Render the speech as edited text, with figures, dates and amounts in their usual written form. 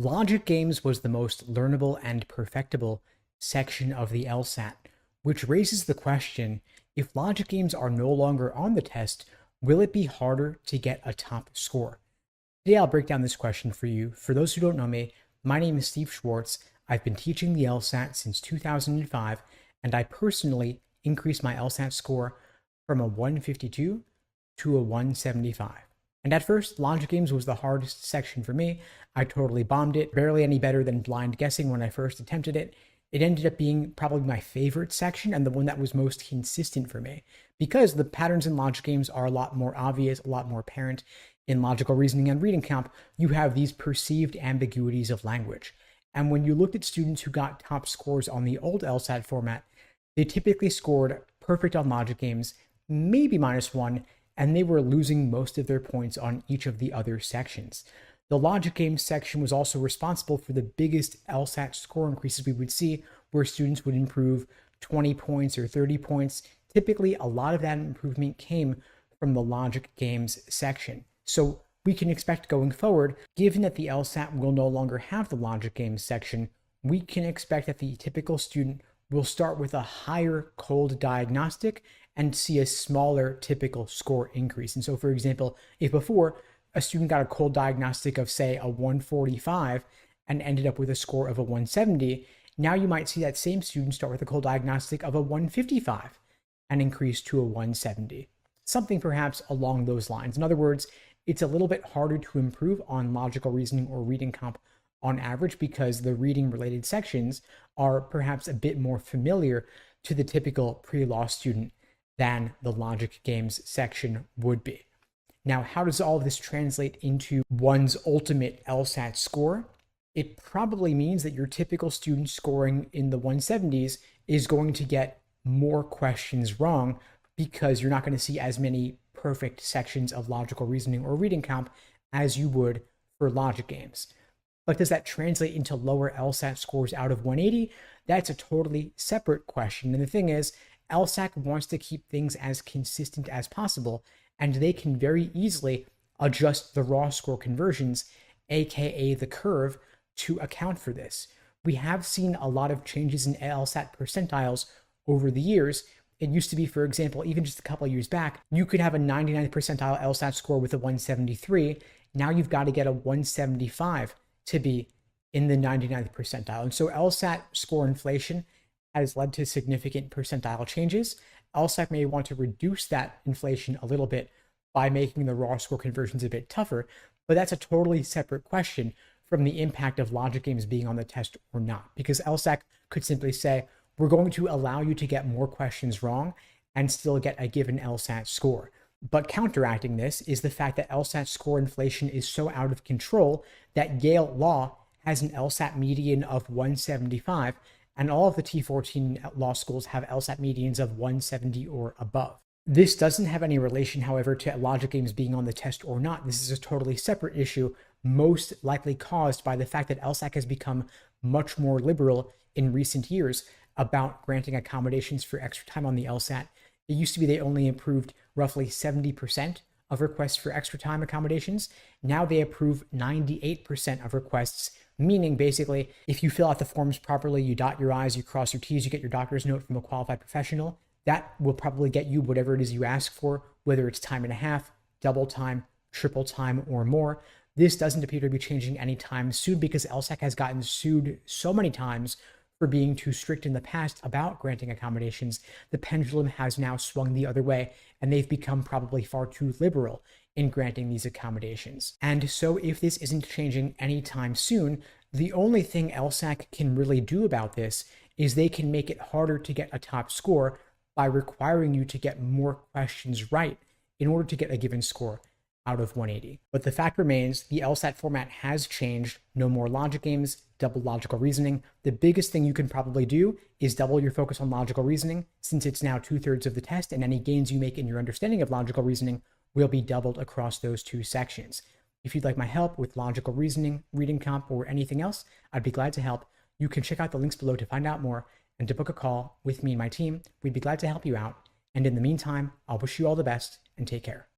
Logic games was the most learnable and perfectible section of the LSAT, which raises the question, if logic games are no longer on the test, will it be harder to get a top score? Today I'll break down this question for you. For those who don't know me, my name is Steve Schwartz. I've been teaching the LSAT since 2005, and I personally increased my LSAT score from a 152 to a 175. And at first, logic games was the hardest section for me. I totally bombed it, barely any better than blind guessing when I first attempted it. It ended up being probably my favorite section and the one that was most consistent for me because the patterns in logic games are a lot more obvious, a lot more apparent. In logical reasoning and reading comp, you have these perceived ambiguities of language. And when you looked at students who got top scores on the old LSAT format, they typically scored perfect on logic games, maybe -1, and they were losing most of their points on each of the other sections. The logic games section was also responsible for the biggest LSAT score increases we would see, where students would improve 20 points or 30 points. Typically, a lot of that improvement came from the logic games section. So we can expect going forward, given that the LSAT will no longer have the logic games section, we can expect that the typical student will start with a higher cold diagnostic and see a smaller typical score increase. And so, for example, if before a student got a cold diagnostic of, say, a 145 and ended up with a score of a 170, now you might see that same student start with a cold diagnostic of a 155 and increase to a 170. Something perhaps along those lines. In other words, it's a little bit harder to improve on logical reasoning or reading comp on average because the reading related sections are perhaps a bit more familiar to the typical pre-law student than the logic games section would be. Now, how does all of this translate into one's ultimate LSAT score? It probably means that your typical student scoring in the 170s is going to get more questions wrong because you're not going to see as many perfect sections of logical reasoning or reading comp as you would for logic games. But does that translate into lower LSAT scores out of 180? That's a totally separate question. And the thing is, LSAC wants to keep things as consistent as possible, and they can very easily adjust the raw score conversions, aka the curve, to account for this. We have seen a lot of changes in LSAT percentiles over the years. It used to be, for example, even just a couple of years back, you could have a 99th percentile LSAT score with a 173. Now you've got to get a 175 to be in the 99th percentile. And so LSAT score inflation has led to significant percentile changes. LSAC may want to reduce that inflation a little bit by making the raw score conversions a bit tougher, but that's a totally separate question from the impact of logic games being on the test or not, because LSAC could simply say, we're going to allow you to get more questions wrong and still get a given LSAT score. But counteracting this is the fact that LSAT score inflation is so out of control that Yale Law has an LSAT median of 175, and all of the T14 law schools have LSAT medians of 170 or above. This doesn't have any relation, however, to logic games being on the test or not. This is a totally separate issue, most likely caused by the fact that LSAC has become much more liberal in recent years about granting accommodations for extra time on the LSAT. It used to be they only approved roughly 70% of requests for extra time accommodations. Now they approve 98% of requests, meaning basically if you fill out the forms properly, you dot your I's, you cross your T's, you get your doctor's note from a qualified professional, that will probably get you whatever it is you ask for, whether it's time and a half, double time, triple time, or more. This doesn't appear to be changing anytime soon because LSAC has gotten sued so many times for being too strict in the past about granting accommodations. The pendulum has now swung the other way, and they've become probably far too liberal in granting these accommodations. And so if this isn't changing anytime soon, the only thing LSAC can really do about this is they can make it harder to get a top score by requiring you to get more questions right in order to get a given score out of 180. But the fact remains, the LSAT format has changed. No more logic games, double logical reasoning. The biggest thing you can probably do is double your focus on logical reasoning, since it's now 2/3 of the test, and any gains you make in your understanding of logical reasoning will be doubled across those two sections. If you'd like my help with logical reasoning, reading comp, or anything else, I'd be glad to help. You can check out the links below to find out more and to book a call with me and my team. We'd be glad to help you out. And in the meantime, I'll wish you all the best and take care.